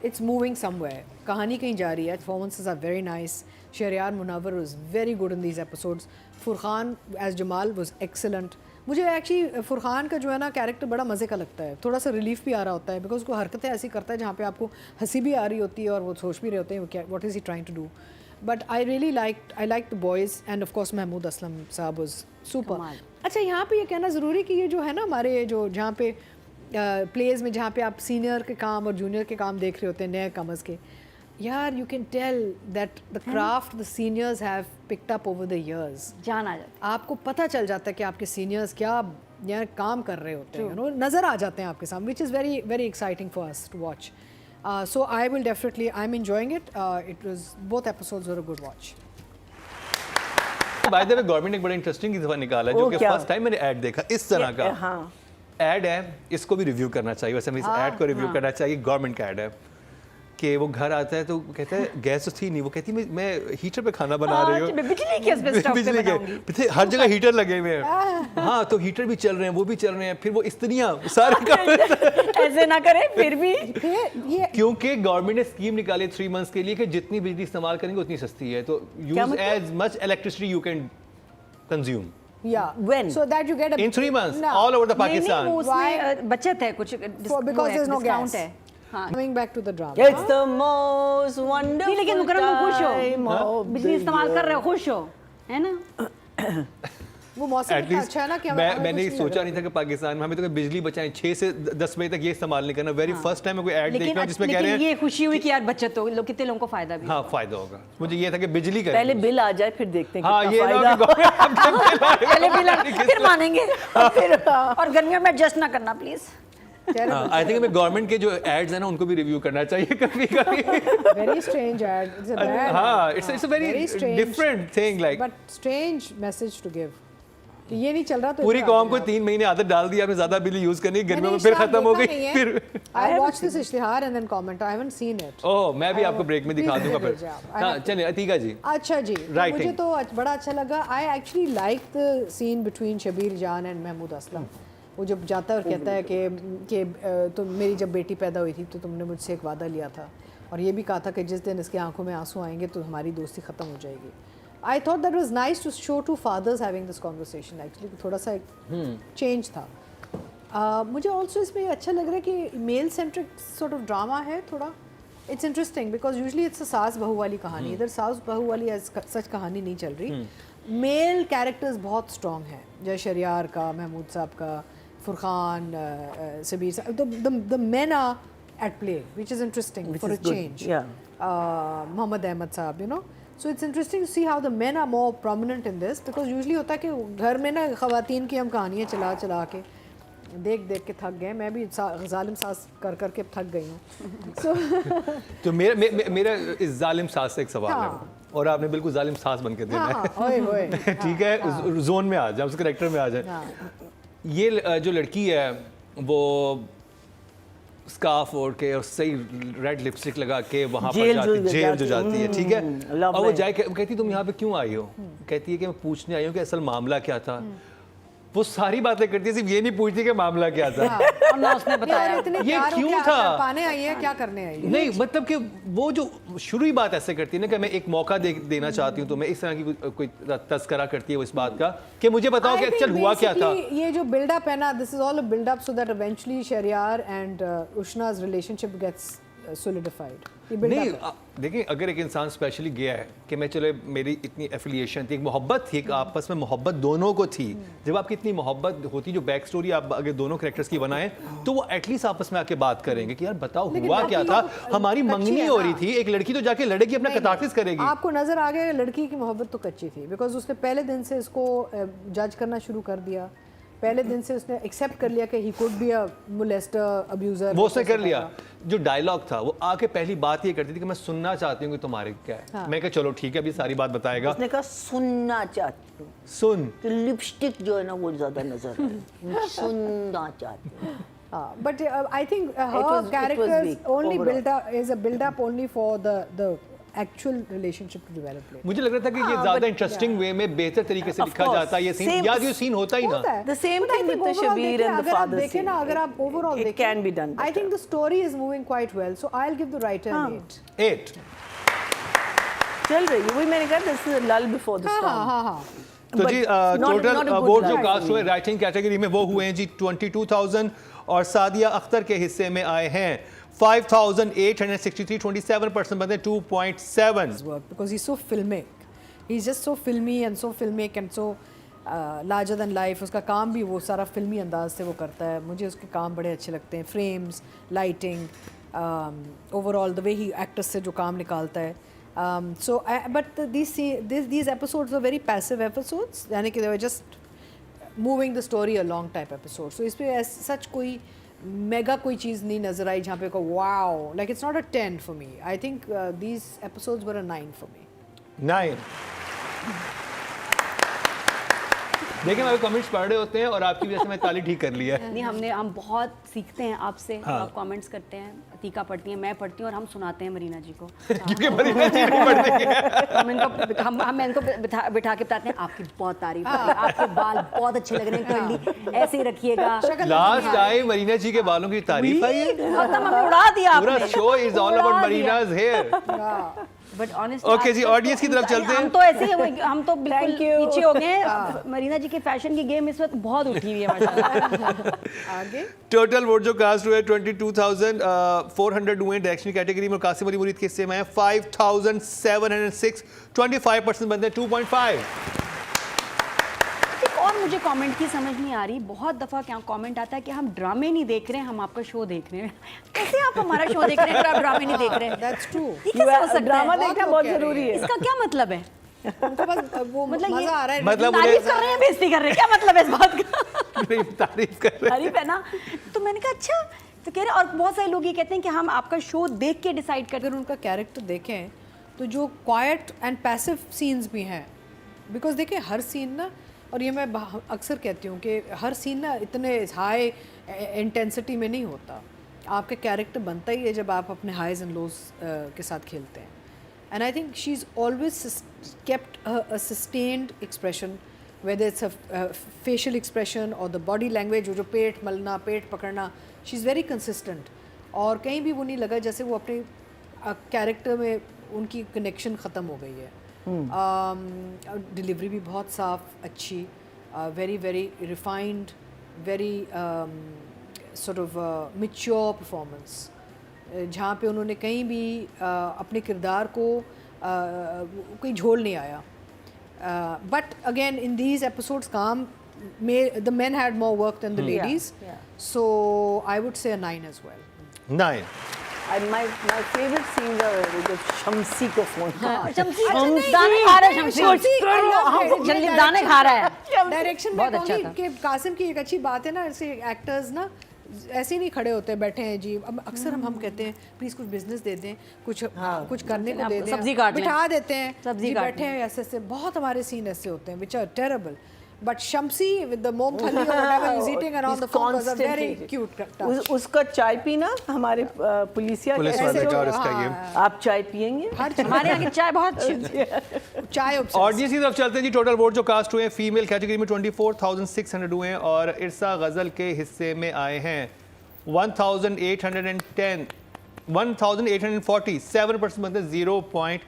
it's moving somewhere. कहानी कहीं जा रही है. Performances are very nice. Shahryar Munawar was very good in these episodes. Furqan as Jamal was excellent. मुझे actually Furqan का जो है ना कैरेक्टर बड़ा मज़े का लगता है. थोड़ा सा रिलीफ भी आ रहा होता है बिकॉज उसको हरकतें ऐसी करता है जहाँ पे आपको हंसी भी आ रही होती है और वो सोच भी रहे होते हैं क्या what is he trying to do. But I really like the boys and of course Mahmood Aslam sahab was super. अच्छा, यहाँ पे ये कहना ज़रूरी कि ये जो है ना हमारे जो जहाँ पे प्लेज में जहाँ पे आप सीनियर के काम और जूनियर के काम देख रहे होते हैं नए कमर्स के, यार you can tell that the craft the seniors have picked up over the years. जान आ जाती है, आपको पता चल जाता है कि आपके सीनियर्स क्या यार काम कर रहे होते हैं, नज़र आ जाते हैं आपके सामने, which is very very exciting for us to watch. So I will definitely, I am enjoying it. It was both episodes were a good watch. By the way government ने एक बड़ा इंटरेस्टिंग दफा निकाला जो कि फर्स्ट टाइम मैंने add देखा इस तरह का. हाँ, ऐड है, इसको भी रिव्यू करना चाहिए. वैसे हमें इस ऐड को रिव्यू करना चाहिए. गवर्नमेंट का ऐड है कि वो घर आता है तो कहता है गैस तो थी नहीं, वो कहती है मैं हीटर पे खाना बना रही हूँ. बिजली के उस पे स्टोव पे बनाऊंगी. हर जगह हीटर लगे हुए हैं. हाँ, तो हीटर भी चल रहे हैं, वो भी चल रहे हैं. फिर वो स्त्रियाँ सारे काम ऐसे ना करें फिर भी. क्योंकि गवर्नमेंट ने स्कीम निकाली 3 मंथ्स के लिए कि जितनी बिजली इस्तेमाल करेंगे उतनी सस्ती है, तो use as much electricity you can consume. Yeah. When? So that you get a... In 3 months, No. all over the नहीं, Pakistan. नहीं, उसमें बचत है कुछ, because there's no gas. है. हाँ. Coming back to the drama. It's the most wonderful. नहीं, लेकिन मुकरम खुश हो, बिजली इस्तेमाल कर रहे हो, खुश हो, है ना? वो मौसम इतना अच्छा है ना कि मैंने सोचा नहीं था कि पाकिस्तान में हमें तो बिजली बचाएं 6 से 10 बजे तक ये इस्तेमाल नहीं करना. वेरी फर्स्ट टाइम मैं कोई ऐड देख रहा हूं जिसमें कह रहे हैं ये खुशी हुई कि यार बचत हो, लोग कितने लोगों को फायदा भी. हाँ, फायदा होगा. मुझे ये था कि बिजली का पहले बिल आ जाए फिर देखते हैं हाँ, कितना ये फायदा. पहले बिल फिर मानेंगे. और गर्मियों में एडजस्ट ना करना प्लीज. आई थिंक हमें गवर्नमेंट के जो एड्स हैं ना उनको भी रिव्यू करना चाहिए कभी कभी. Very strange ad. It's a bad. हाँ, it's a very different thing like. But strange message to give कि ये नहीं चल रहा तो पूरी कौम को 3 महीने आदत डाल दी आपने ज्यादा बिजली यूज करनी, गर्मियों में फिर खत्म हो गई. फिर आई वॉच दिस इश्तिहार and then comment. I haven't seen it. Oh, मैं भी आपको ब्रेक में दिखा दूंगा फिर. हां, चलिए अतीका जी. अच्छा जी, मुझे तो बड़ा अच्छा लगा. I actually like the scene between Shabir Jan and Mahmood Aslam. वो जब जाता है और कहता है कि तो मेरी जब बेटी पैदा हुई थी तो तुमने मुझसे एक वादा लिया था और ये भी कहा था कि जिस दिन इसके आंखों में आंसू आएंगे तो हमारी दोस्ती ख़त्म हो जाएगी. I thought that was nice to show two fathers having this conversation. Actually, थोड़ा सा change था. मुझे also इसमें अच्छा लग रहा है कि male centric sort of drama है थोड़ा. It's interesting because usually it's a सास बहू वाली कहानी. इधर सास बहू वाली सच कहानी नहीं चल रही. Male characters बहुत strong हैं. जय शहरयार का, महमूद साहब का, फुरखान, सबीर साहब. The men are at play, which is interesting for a change. Mohammad Ahmad साहब, you know. So it's interesting to see how the men are more prominent in this because usually होता है कि घर में ना ख़वातीन की हम कहानियाँ चला के देख के थक गए. मैं भी जालिम सास कर के थक गई हूँ. तो मेरा इस जालिम सास से एक सवाल है और आपने बिल्कुल जालिम सास बन के देना है. ठीक है, जोन में आ जाए, उस करैक्टर में आ जाए. ये जो लड़की है वो स्कार्फ ओढ़ के और सही रेड लिपस्टिक लगा के वहाँ पर जाती, जेल जो जाती है, ठीक है. और वो जाए कहती तुम यहाँ पे क्यों आई हो? कहती है कि मैं पूछने आई हूँ कि असल मामला क्या था. वो सारी बातें करती है, सिर्फ ये नहीं पूछती कि मामला क्या था. और ना उसने बताया ये क्यों था. पाने आई है, क्या करने आई है. नहीं, मतलब कि वो जो शुरू ही बात ऐसे करती है ना कि मैं एक मौका देना चाहती हूँ, तो मैं इस तरह की कोई तस्करा करती है वो इस बात का कि मुझे बताओ कि एक्चुअल हुआ क्या था. ये जो बिल्डअप है ना, this is all a buildup so that eventually Shahryar and Ushna's relationship gets solidified. नहीं, देखिए अगर एक इंसान स्पेशली गया है कि मैं चले मेरी इतनी एफिलिएशन थी, एक मोहब्बत थी, एक आपस में मोहब्बत दोनों को थी. जब आपकी इतनी मोहब्बत होती, जो बैक स्टोरी आप अगर दोनों कैरेक्टर्स की बनाएं तो वो एटलीस्ट आपस में आके बात करेंगे कि यार बताओ हुआ क्या था. हमारी मंगनी हो रही थी, एक लड़की तो जाके लड़ेगी, अपना कतारसिस करेगी. आपको नजर आ गया लड़की की मोहब्बत तो कच्ची थी बिकॉज उसने पहले दिन से इसको जज करना शुरू कर दिया. पहले दिन से उसने एक्सेप्ट कर लिया कि he could be a molester, abuser. वो उसने कर लिया. जो डायलॉग था वो आके पहली बात ये करती थी कि मैं सुनना चाहती हूँ कि तुम्हारे क्या है. हाँ. मैं कहा चलो ठीक है, अभी सारी बात बताएगा. उसने कहा सुनना चाहती हूँ. सुन, तो लिपस्टिक जो है ना वो ज्यादा नजर है. सुनना चाहती हूँ. But I think her character only build up is a build up only for the actual relationship to develop later. मुझे लग रहा था कि ये ज्यादा इंटरेस्टिंग वे में बेहतर तरीके से Of लिखा course. जाता है ये सीन, Same- या ये सीन होता ही ना। होता है। The same But I thing think with the overall Shabir देखें, and the अगर आप father देखें ना, scene. अगर आप overall It देखें, can be done I think better. the story is moving quite well, so I'll give the writer an 8. 8 चल रही है, वही मैंने कहा this is a lull before the storm. हाँ. तो But जी not a total good vote जो luck. कास्ट हुए राइटिंग कैटेगरी में वो हुए हैं जी 22,000 और सादिया अख्तर के हिस्से में आए हैं 5,863, 27% बनते 2.7। Work because he's so filmic. He's just so filmy and so filmic and so larger than life. उसका काम भी वो सारा फिल्मी अंदाज से वो करता है. मुझे उसके काम बड़े अच्छे लगते हैं. Frames, lighting, overall the way he actors से जो काम निकालता है. But these episodes were very passive episodes. यानी कि they were just moving the story along type episodes. So इसमें as such कोई मेगा कोई चीज़ नहीं नजर आई जहाँ पे को wow, like it's not a 10 for me. I think these episodes were a 9 for me. 9 देखिए मैं कमेंट्स पढ़ रहे होते हैं और आपकी वजह से मैं ताली ठीक कर लिया है। नहीं हम बहुत सीखते हैं आपसे। हाँ। आप कमेंट्स करते हैं, अतीका पढ़ती हैं, मैं पढ़ती हूँ और हम सुनाते हैं मरीना जी को। क्योंकि मरीना जी नहीं पढ़ती है। हम इनको बिठा के बताते हैं आपकी बहुत तारीफ कर रहे हैं, आपके बाल बहुत अच्छे लग रहे हैं, कर्ली ऐसे ही रखिएगा। लास्ट टाइम मरीना जी के बालों की तारीफ आई है। खत्म, हमें उड़ा दिया पूरा आपने। शो इज ऑल उड़ा अबाउट दिया। मरीनाज हेयर। बट ऑनेस्ट Okay जी, audience की तरफ चलते हैं। हम तो ऐसे ही हम तो बिल्कुल पीछे हो गए हैं। मरीना जी के फैशन की गेम इस वक्त बहुत उठी हुई है माशाल्लाह। आगे टोटल वोट जो कास्ट हुए 22,400 हुए डायरेक्शन कैटेगरी में, कासिम अली मुरीद के हिस्से में है 5,706, 25% बनते हैं 2.5। एक और मुझे कमेंट की समझ नहीं आ रही, बहुत दफ़ा क्या कमेंट आता है कि हम ड्रामे नहीं देख रहे हैं, हम आपका शो देख रहे हैं। कैसे आप हमारा शो देख रहे हैं अगर आप ड्रामे नहीं देख रहे हैं? That's true. ये कैसे हो सकता ड्रामा है? देखना बहुत बहुत लोग कह रहे जरूरी है। इसका क्या मतलब है? उनको बस वो मतलब ये- मजा आ रहा है. मतलब तारीफ कर रहे हैं, बेइज्जती कर रहे हैं, क्या मतलब है इस बात का? नहीं, तारीफ कर रहे हैं। तारीफ है ना? तो मैंने कहा अच्छा, तो कह रहे, और बहुत सारे लोग ये कहते हैं कि हम आपका शो देख के डिसाइड करते अगर उनका कैरेक्टर देखें तो जो क्वाइट एंड पैसिव सीन्स भी हैं, बिकॉज देखिए हर सीन ना, और ये मैं अक्सर कहती हूँ कि हर सीन ना इतने हाई इंटेंसिटी में नहीं होता. आपका कैरेक्टर बनता ही है जब आप अपने हाइज एंड लोज के साथ खेलते हैं. And I think she is always kept a sustained expression, whether it's a facial expression or the body language, जो पेट मलना, पेट पकड़ना, शी इज़ वेरी कंसिस्टेंट. और कहीं भी वो नहीं लगा जैसे वो अपने कैरेक्टर में उनकी कनेक्शन ख़त्म हो गई है. डिलीवरी भी बहुत साफ, अच्छी, very very refined, very sort of mature performance, जहाँ पे उन्होंने कहीं भी अपने किरदार को कोई झोल नहीं आया. But again, in these episodes, the men had more work than the ladies. yeah. So I would say a 9 as well. 9 And my favorite scenes are जब शम्सी को फोन शम्सी दाने खा रहा है, शम्सी जल्दी दाने खा रहा है। डायरेक्शन में बहुत अच्छा कहूँगी था। कि कासिम की एक अच्छी बात है ना, ऐसे एक्टर्स ना ऐसे ही नहीं खड़े होते, बैठे हैं जी. अब अक्सर हम कहते हैं प्लीज कुछ बिजनेस दे दें, कुछ करने को आप दे दें, सब्जी काट लें। बिठा देते हैं सब्जी जी, काट बैठे हैं ऐसे ऐसे. बहुत हमारे सीन ऐसे होते हैं which are terrible. But Shamsi with the मूंगफली or whatever he's eating around the phone was a very cute touch. उसका चाय पीना हमारे पुलिसिया पुलिस के वाले ऐसे का और जो- इसका ये आप चाय पियेंगे? हमारे यहाँ की चाय बहुत अच्छी। चाय ऑडियंस की तरफ चलते हैं जी. टोटल वोट जो कास्ट हुए हैं फीमेल कैटेगरी में 24,600 हुए हैं और इरसा गजल के हिस्से में आए हैं 1,840, 7% बनते 0.7।